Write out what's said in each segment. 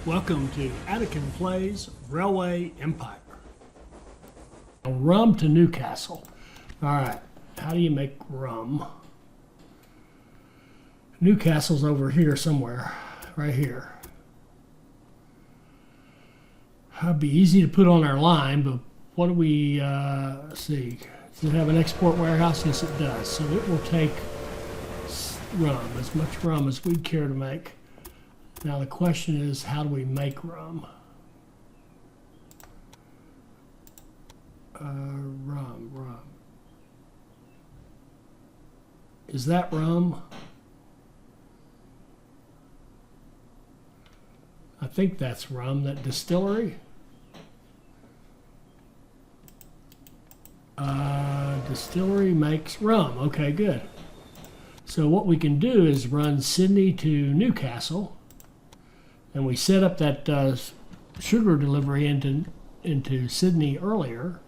Welcome to Attican Plays Railway Empire. Rum to Newcastle. Alright, how do you make rum? Newcastle's over here somewhere, right here. It'd be easy to put on our line, but what do we see? Does it have an export warehouse? Yes, it does. So it will take rum, as much rum as we'd care to make. Now the question is, how do we make rum? Rum. Is that rum? I think that's rum, that distillery. Distillery makes rum. Okay, good. So what we can do is run Sydney to Newcastle, and we set up that sugar delivery into Sydney earlier.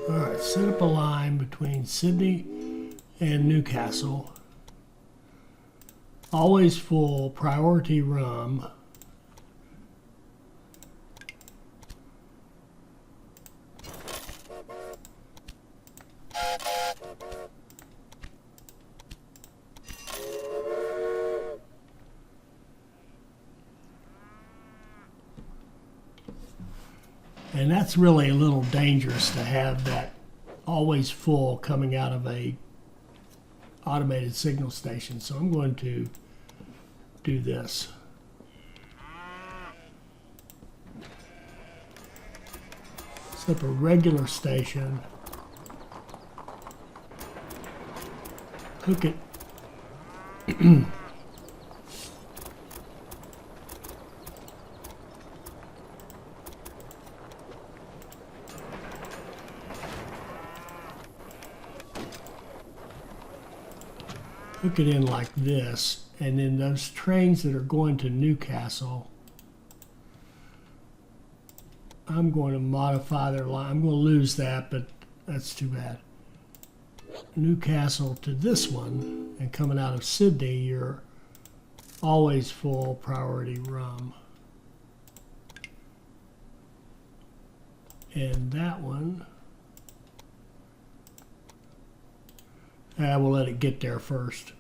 Alright, set up a line between Sydney and Newcastle. Always full, priority rum. And that's really a little dangerous to have that always full coming out of a automated signal station. So I'm going to do this. Set up a regular station. Hook it. Hook it in like this, and then those trains that are going to Newcastle, I'm going to modify their line. I'm going to lose that, but that's too bad. Newcastle to this one, and coming out of Sydney, you're always full priority rum. And that one, we'll let it get there first.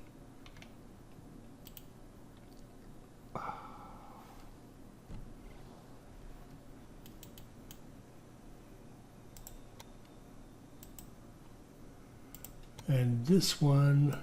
And this one,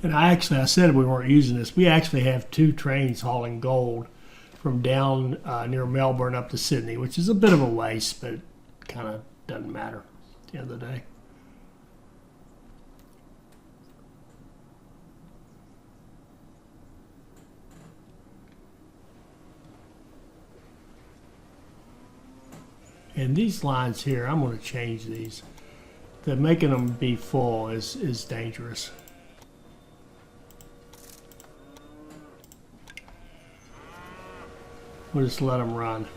and I said we weren't using this. We actually have 2 trains hauling gold from down near Melbourne up to Sydney, which is a bit of a waste, but it kind of doesn't matter. the other day. And these lines here, I'm going to change these. Making them be full is dangerous. We'll just let them run.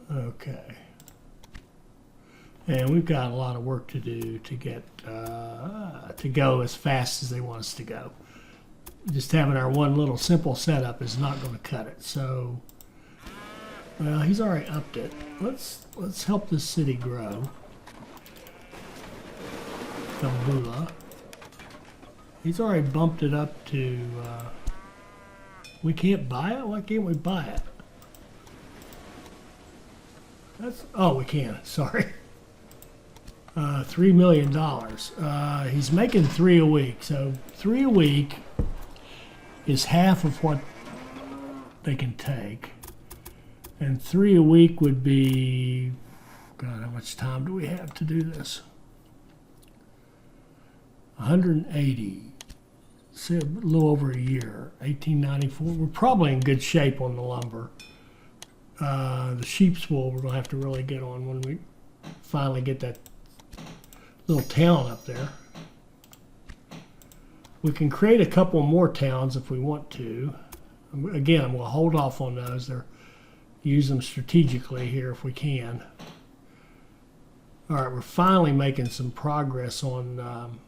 Okay. And we've got a lot of work to do to get to go as fast as they want us to go. Just having our one little simple setup is not going to cut it. So, well, he's already upped it. Let's help this city grow. Gambula. He's already bumped it up to. We can't buy it. Why can't we buy it? Oh, we can. Sorry. $3 million. He's making 3 a week. So 3 a week is half of what they can take. And 3 a week would be, God, how much time do we have to do this? 180. So a little over a year. 1894. We're probably in good shape on the lumber. The sheep's wool we're going to have to really get on when we finally get that little town up there. We can create a couple more towns if we want to. Again, I'm going to hold off on those. Use them strategically here if we can. All right, we're finally making some progress on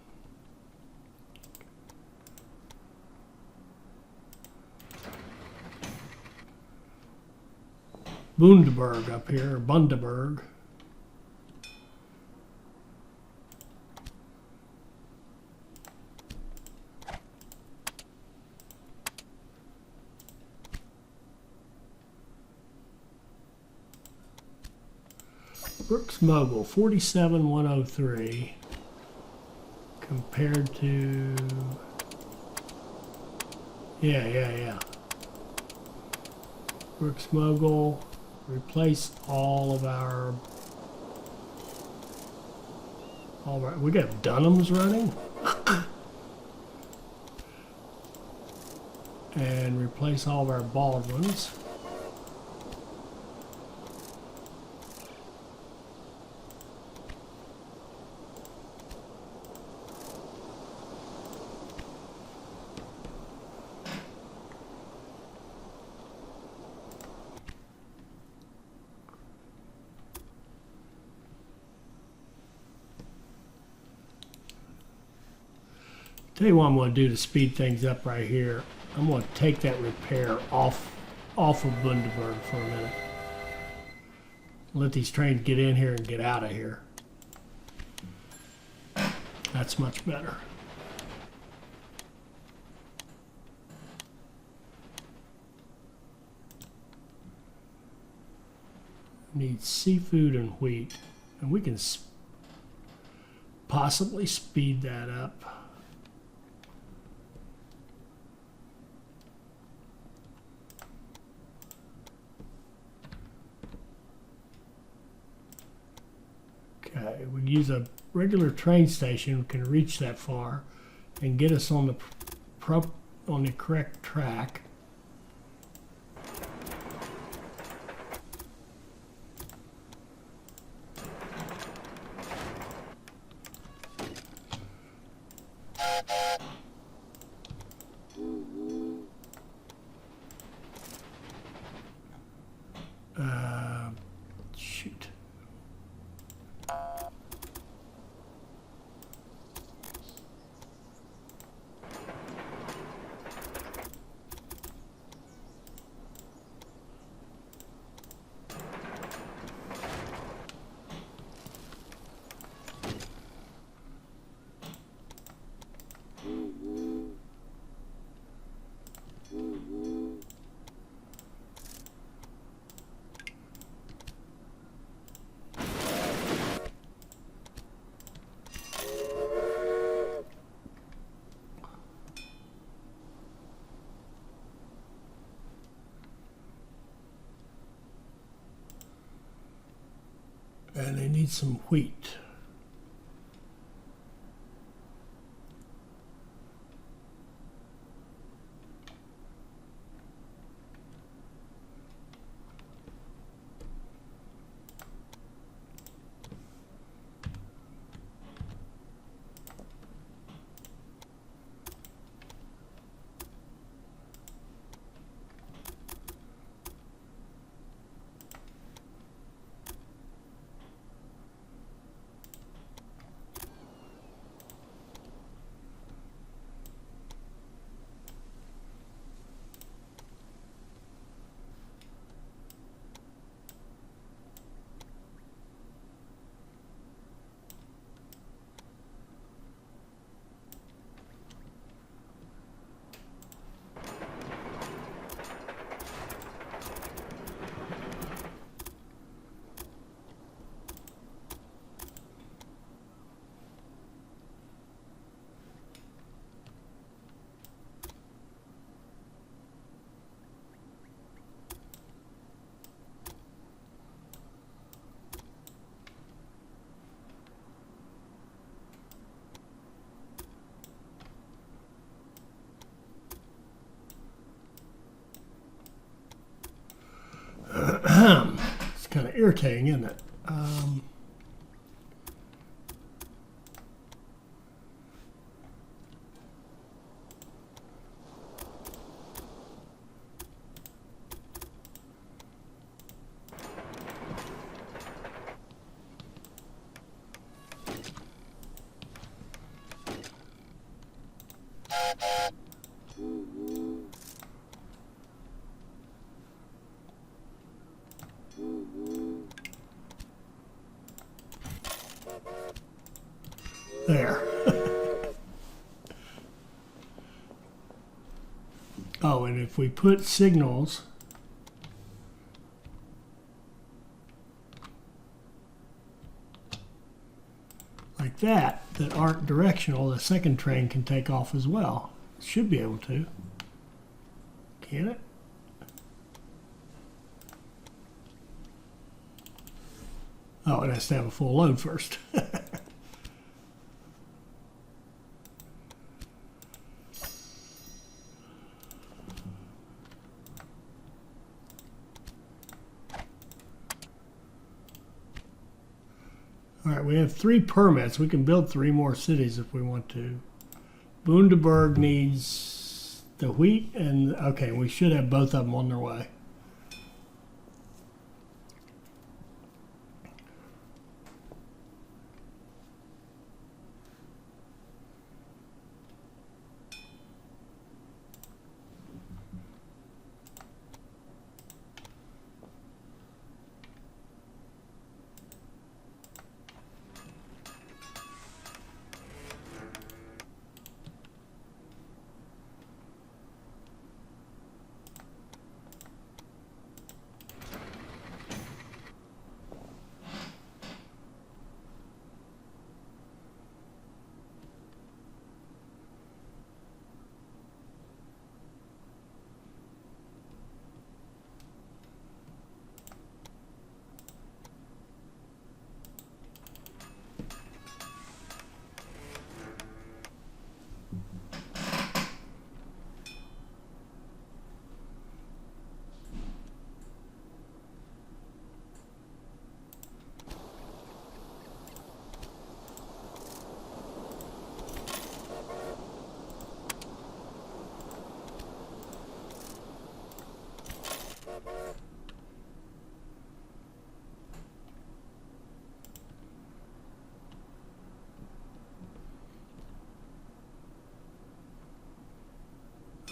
Bundaberg up here, or Bundaberg. Brooks Mobile, 47,103 compared to, yeah. Brooks Mobile. Replace all of our, we got Dunham's running. And replace all of our Baldwins. Tell you what I'm going to do to speed things up right here. I'm going to take that repair off of Bundaberg for a minute. Let these trains get in here and get out of here. That's much better. Need seafood and wheat, and we can possibly speed that up. Okay, we use a regular train station, we can reach that far and get us on the correct track. Shoot. need some wheat. It's kind of irritating, isn't it? There. Oh, and if we put signals like that aren't directional, the second train can take off as well. It should be able to. Can it? Oh, it has to have a full load first. All right, we have 3 permits. We can build 3 more cities if we want to. Bundaberg needs the wheat, and okay, we should have both of them on their way.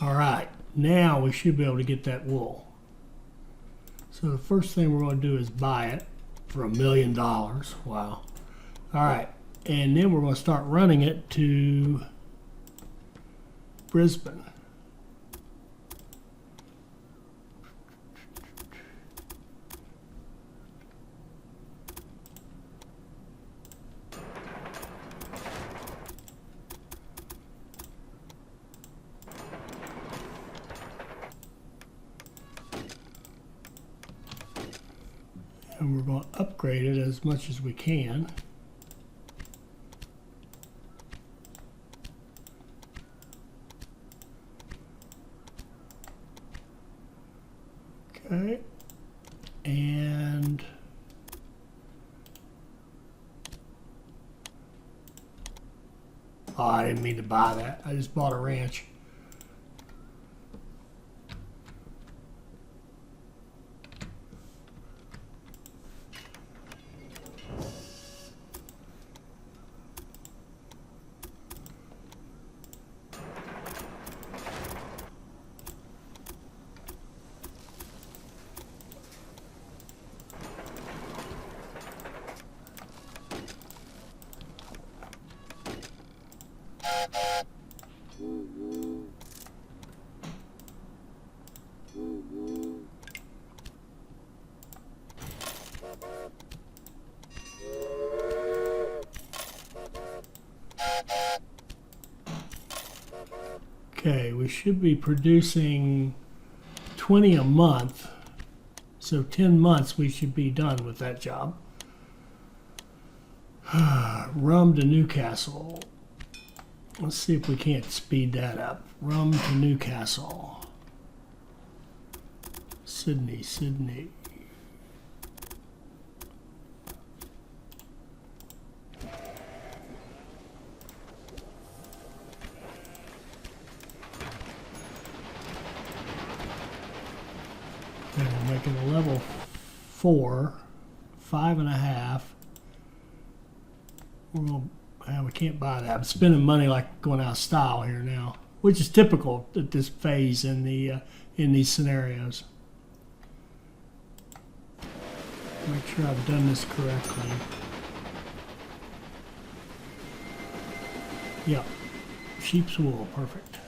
All right, now we should be able to get that wool. So the first thing we're going to do is buy it for $1 million. Wow. All right, and then we're going to start running it to Brisbane. and we're going to upgrade it as much as we can. Okay, and oh, I didn't mean to buy that. I just bought a ranch. Okay, we should be producing 20 a month, so 10 months we should be done with that job. Rum to Newcastle. Let's see if we can't speed that up. Rum to Newcastle. Sydney, Sydney. And we're making a level 4, 5.5. We can't buy that. I'm spending money like going out of style here now, which is typical at this phase in these scenarios. Make sure I've done this correctly. Yep, sheep's wool, perfect.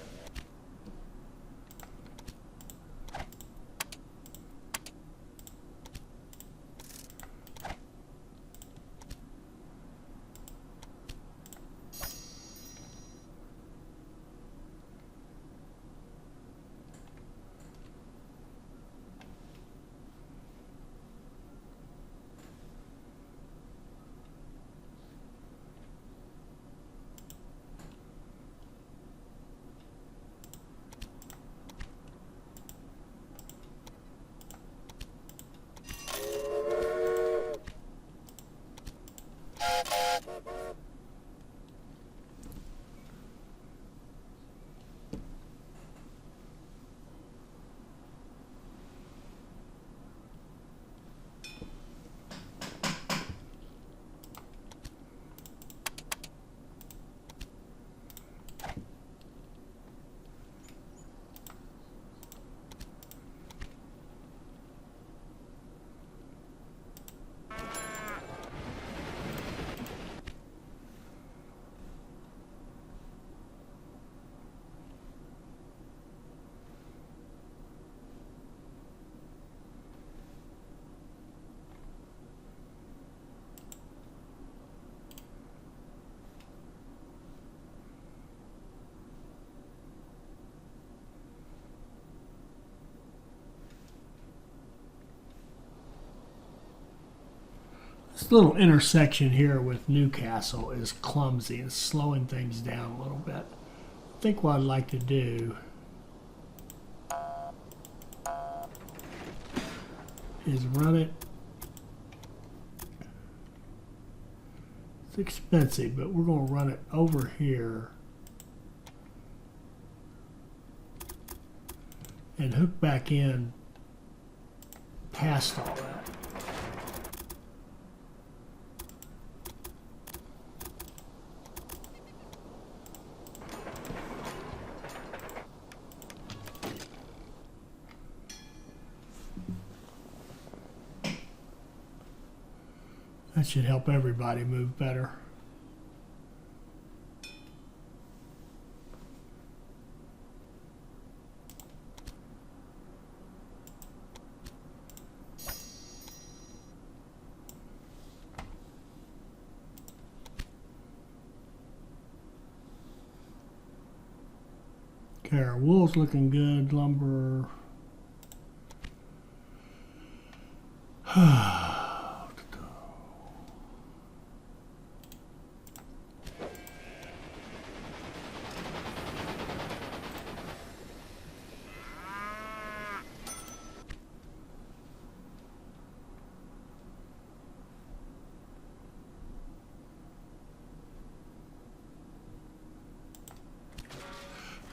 This little intersection here with Newcastle is clumsy. It's slowing things down a little bit. I think what I'd like to do is run it. It's expensive, but we're going to run it over here and hook back in past all that. That should help everybody move better. Okay, our wool's looking good. Lumber.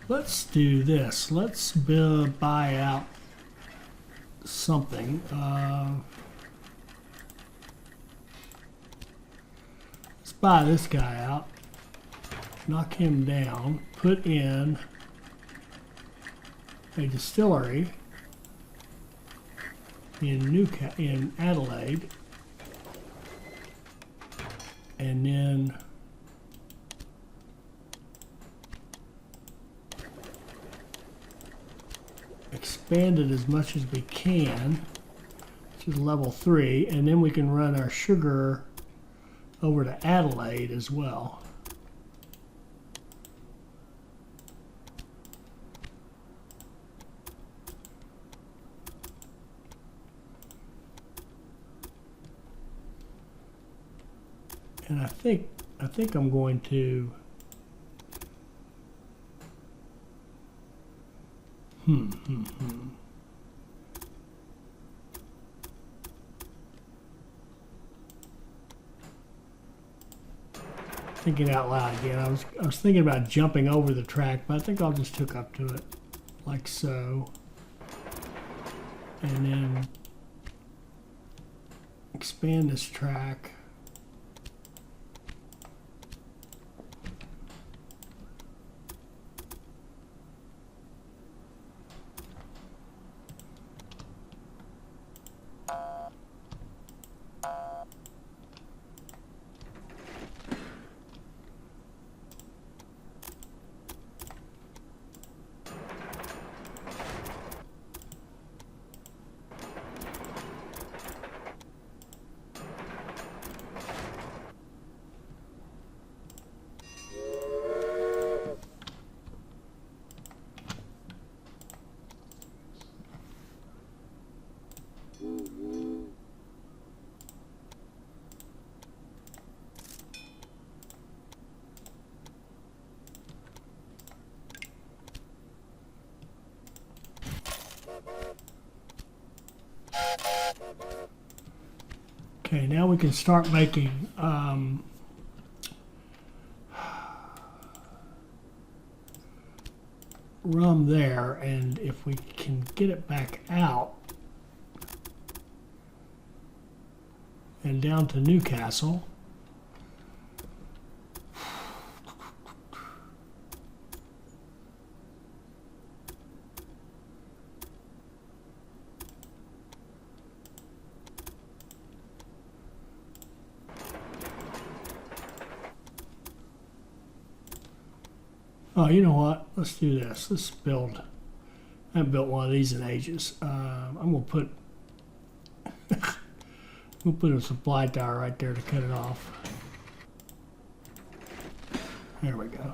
Let's do this. Let's buy out something. Let's buy this guy out. Knock him down. Put in a distillery in Adelaide, and then expand it as much as we can to level 3, and then we can run our sugar over to Adelaide as well. And I think I'm going to thinking out loud again. I was thinking about jumping over the track, but I think I'll just hook up to it like so, and then expand this track. Okay, now we can start making rum there, and if we can get it back out and down to Newcastle. Oh, you know what? Let's do this. Let's build. I haven't built one of these in ages. I'm gonna put we'll put a supply tower right there to cut it off. There we go.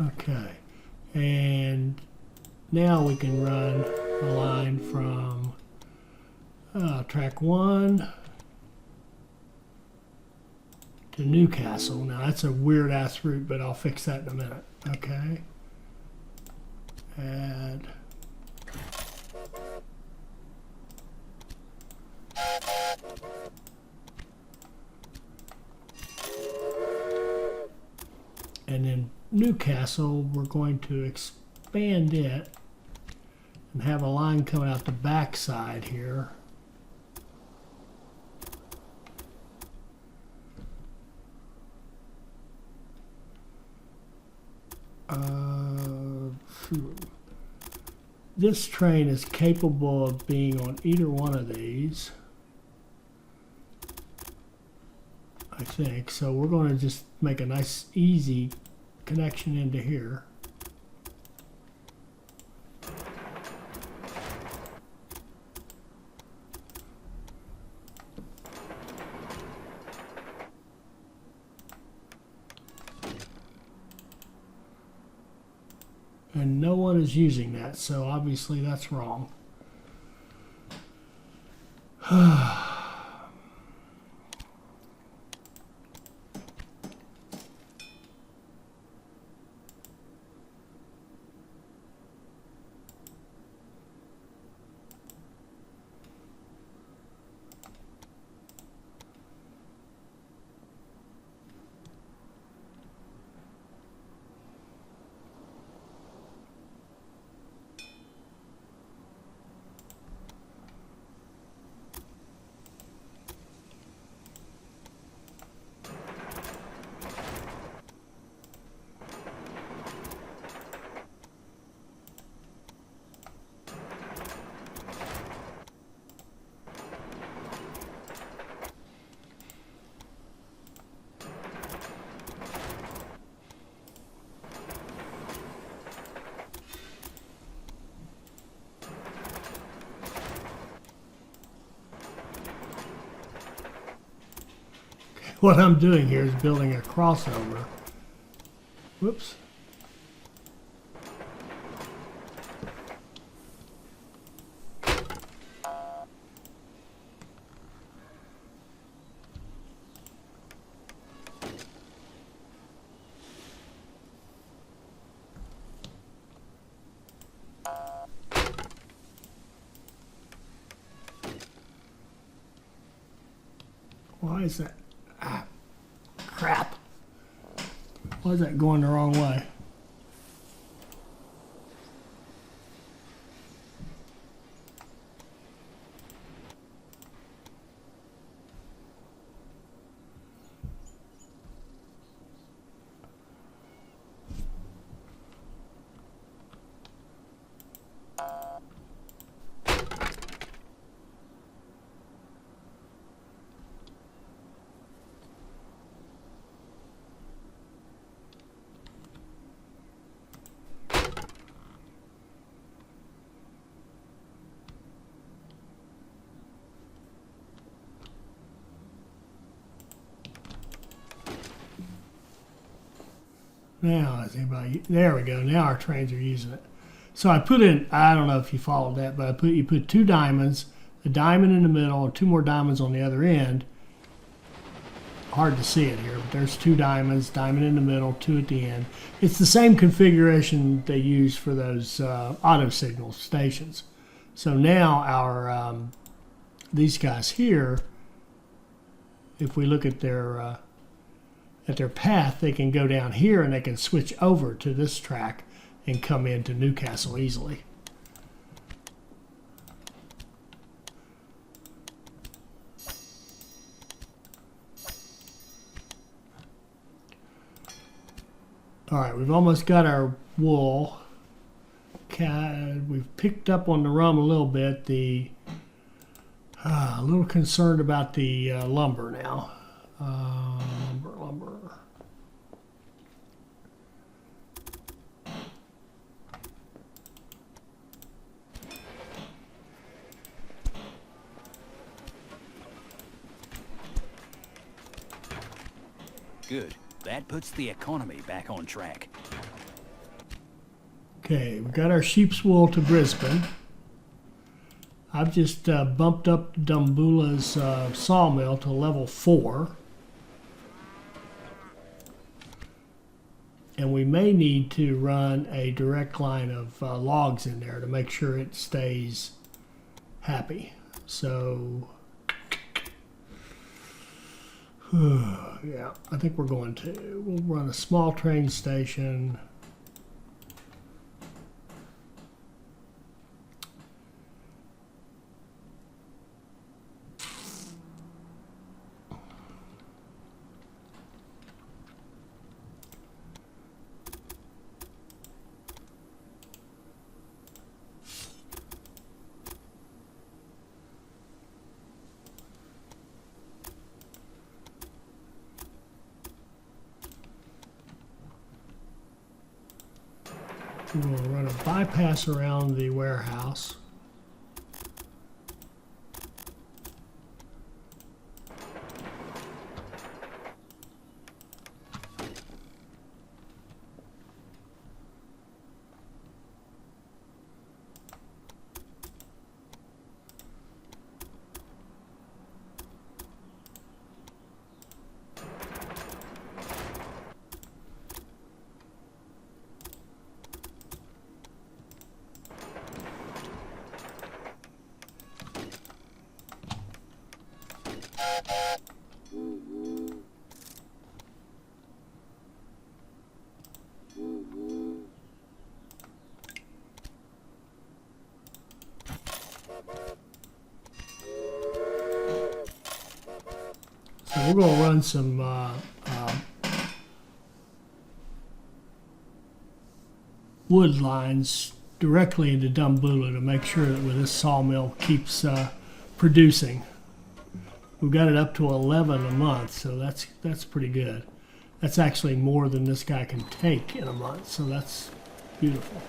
Okay, and now we can run a line from track 1 to Newcastle. Now that's a weird ass route, but I'll fix that in a minute. Okay, add and then Newcastle, we're going to expand it and have a line coming out the back side here. this train is capable of being on either one of these, I think. So we're going to just make a nice easy connection into here. And no one is using that, so obviously that's wrong. What I'm doing here is building a crossover. Whoops. Why is that? Ah, crap. Why is that going the wrong way? Now, is anybody? There we go. Now our trains are using it. So I put in. I don't know if you followed that, but you put 2 diamonds, a diamond in the middle, and 2 more diamonds on the other end. Hard to see it here, but there's 2 diamonds, diamond in the middle, 2 at the end. It's the same configuration they use for those auto signal stations. So now our these guys here, if we look at their path, they can go down here and they can switch over to this track and come into Newcastle easily. All right, we've almost got our wool. We've picked up on the rum a little bit. A little concerned about the lumber now. Lumber. Good. That puts the economy back on track. Okay, we got our sheep's wool to Brisbane. I've just bumped up Dumbula's sawmill to level 4. And we may need to run a direct line of logs in there to make sure it stays happy. So, yeah, I think we're going to. We'll run a small train station. We're going to run a bypass around the warehouse. So we're going to run some wood lines directly into Dumbula to make sure that this sawmill keeps producing. We've got it up to 11 a month, so that's pretty good. That's actually more than this guy can take in a month, so that's beautiful.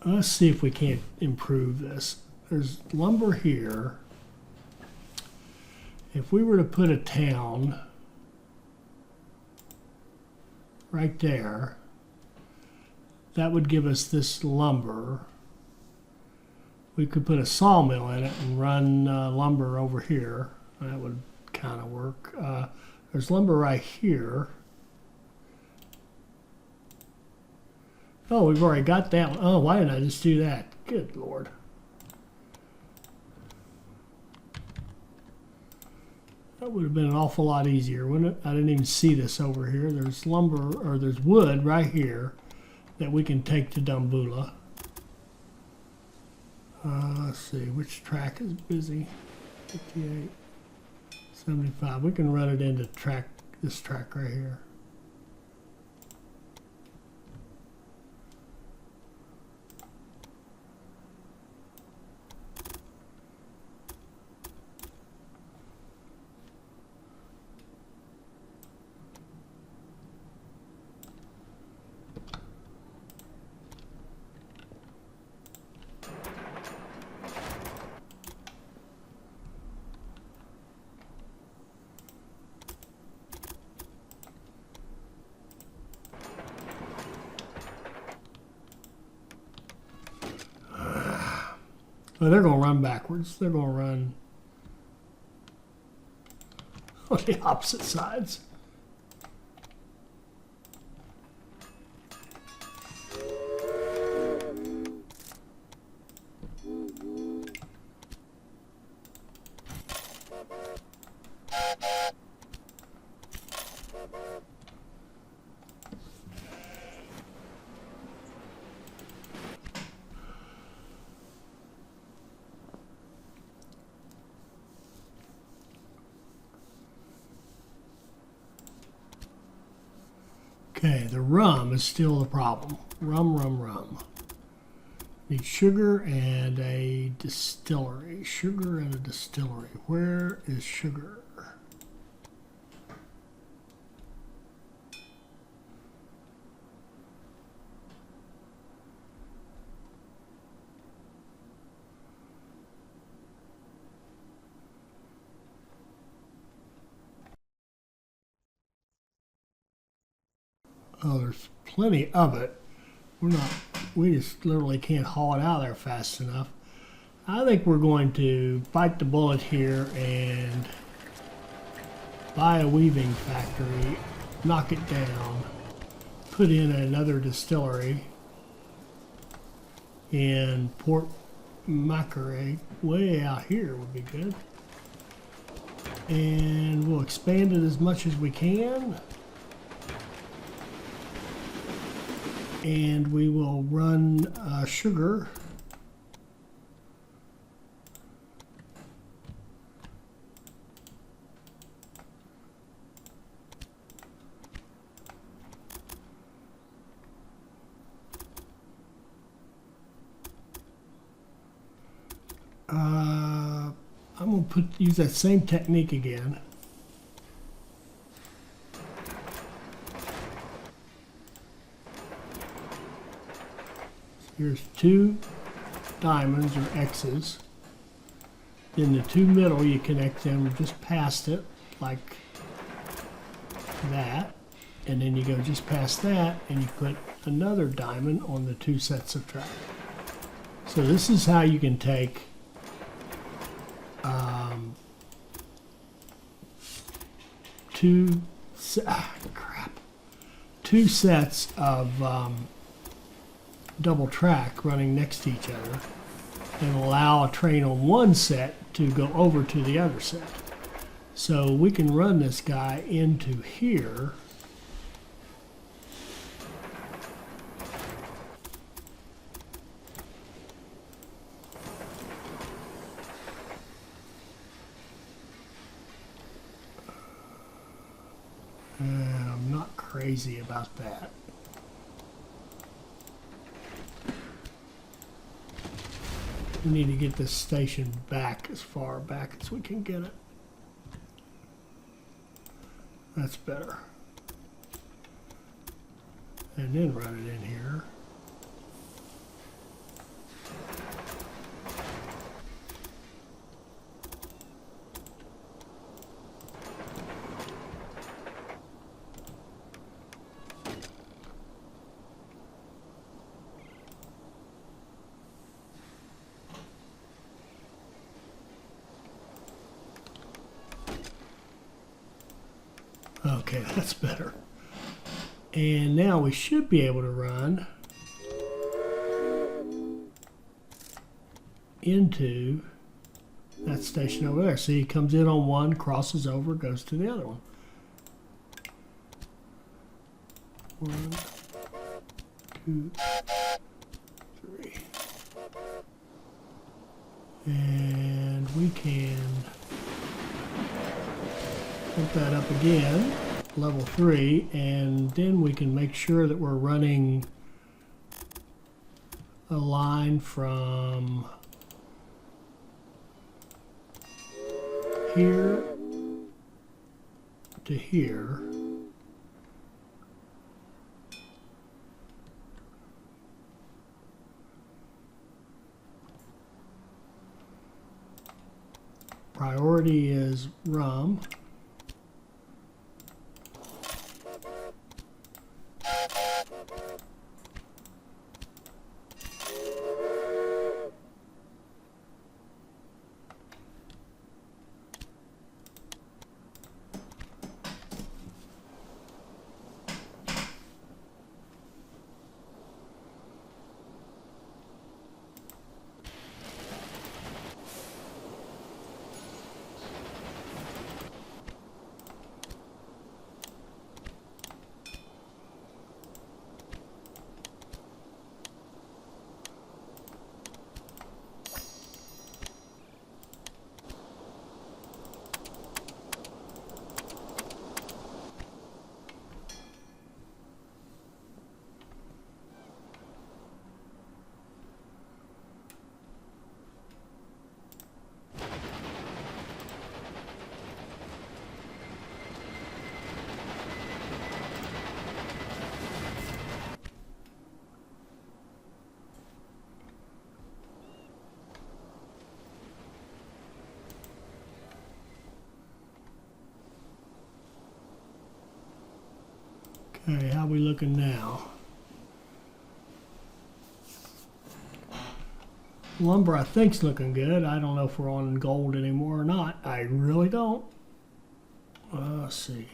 Let's see if we can't improve this. There's lumber here. If we were to put a town right there, that would give us this lumber. We could put a sawmill in it and run lumber over here. That would kind of work. There's lumber right here. Oh, we've already got that one. Oh, why didn't I just do that? Good Lord. That would have been an awful lot easier, wouldn't it? I didn't even see this over here. There's lumber, or there's wood right here that we can take to Dumbula. Let's see, which track is busy? 58, 75. We can run it into this track right here. Well, they're going to run backwards. They're going to run on the opposite sides. Okay, the rum is still the problem. Rum. Need sugar and a distillery. Sugar and a distillery. Where is sugar? Oh, there's plenty of it. We just literally can't haul it out of there fast enough. I think we're going to bite the bullet here and buy a weaving factory, knock it down, put in another distillery in Port Macquarie, way out here would be good. And we'll expand it as much as we can. And we will run sugar use that same technique again. Here's 2 diamonds or X's. Then the 2 middle, you connect them just past it, like that. And then you go just past that, and you put another diamond on the 2 sets of track. So this is how you can take two sets of double track running next to each other and allow a train on one set to go over to the other set. So we can run this guy into here. I'm not crazy about that. We need to get this station back as far back as we can get it. That's better. And then run it in here. Okay, that's better. And now we should be able to run into that station over there. See, he comes in on one, crosses over, goes to the other one. 1, 2, 3. And we can put that up again, level 3, and then we can make sure that we're running a line from here to here. Priority is rum. Okay, how we looking now? Lumber, I think's looking good. I don't know if we're on gold anymore or not. I really don't. Let's see.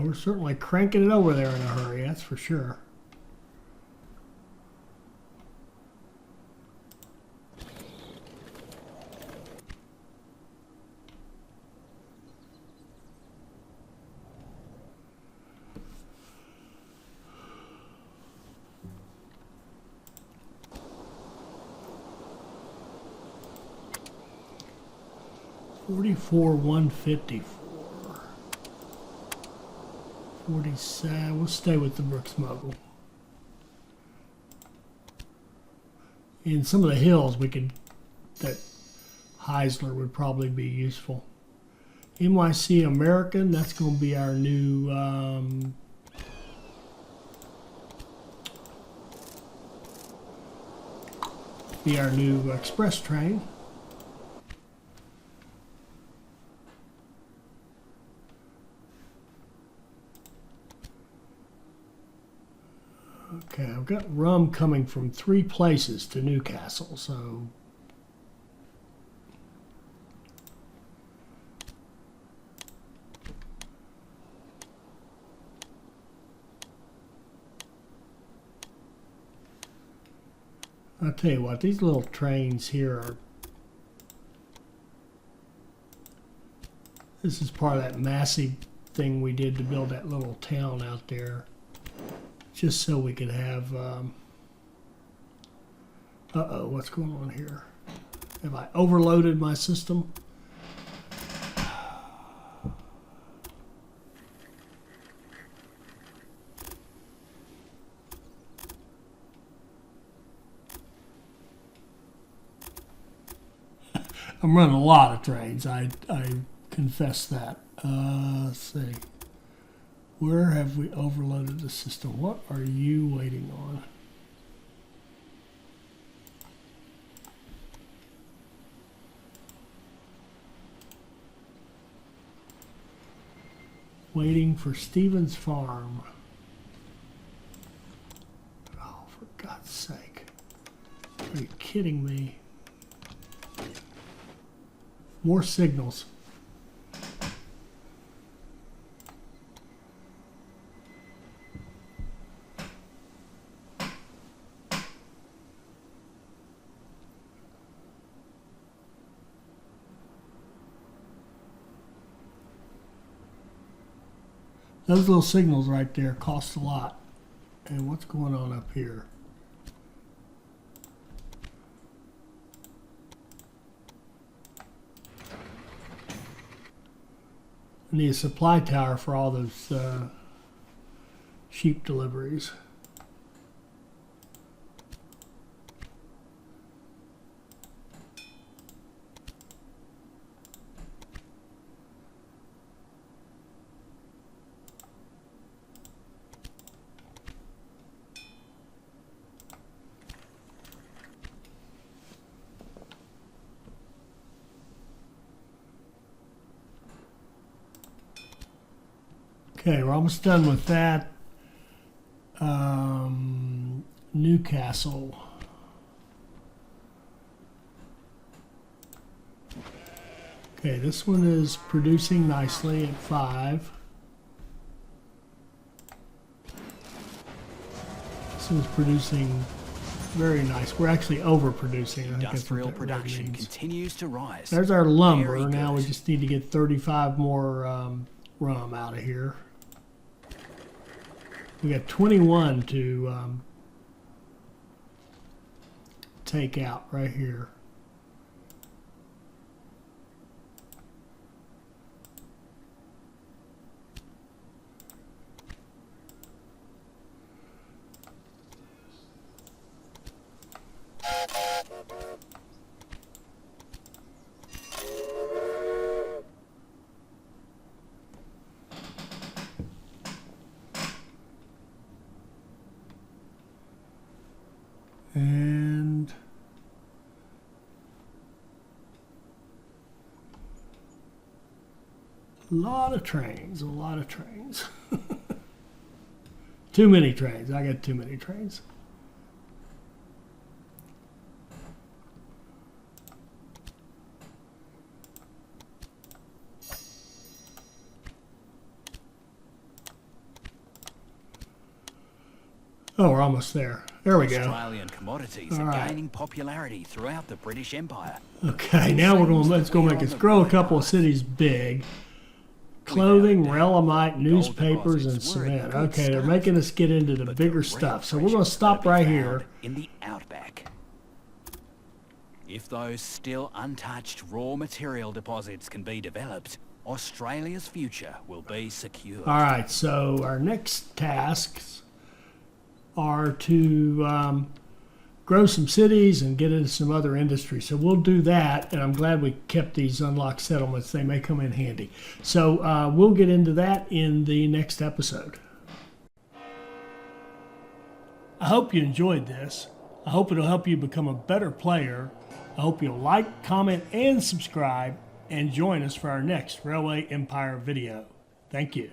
We're certainly cranking it over there in a hurry, that's for sure. 44,154. 47. We'll stay with the Brooks Mogul. In some of the hills, we could, that Heisler would probably be useful. NYC American, that's going to be our new express train. Okay, I've got rum coming from 3 places to Newcastle, so I'll tell you what, these little trains here are, this is part of that massive thing we did to build that little town out there, just so we could have, uh-oh, what's going on here? Have I overloaded my system? I'm running a lot of trains. I confess that. Let's see. Where have we overloaded the system? What are you waiting on? Waiting for Stevens Farm. Oh, for God's sake. Are you kidding me? More signals. Those little signals right there cost a lot. And what's going on up here? I need a supply tower for all those sheep deliveries. Okay, we're almost done with that. Newcastle. Okay, this one is producing nicely at 5. This one's producing very nice. We're actually overproducing. I think that's what Industrial that word production means. continues to rise. There's our lumber. Very Now we good. just need to get 35 more rum out of here. We got 21 to take out right here. And a lot of trains, a lot of trains. Too many trains. I got too many trains. Oh, we're almost there. There we go. Australian commodities All are right. gaining popularity throughout the British Empire. Okay, now we're going. Let's go make us grow a couple of cities big. Clothing, relamite, newspapers, and deposits were a cement. good Okay, they're start. making us get into the But bigger real stuff. So we're treasure going is to stop gonna be right found here. in the outback. If those still untouched raw material deposits can be developed, Australia's future will be secure. All right, so our next tasks are to grow some cities and get into some other industries. So we'll do that, and I'm glad we kept these unlocked settlements. They may come in handy. So we'll get into that in the next episode. I hope you enjoyed this. I hope it'll help you become a better player. I hope you'll like, comment, and subscribe, and join us for our next Railway Empire video. Thank you.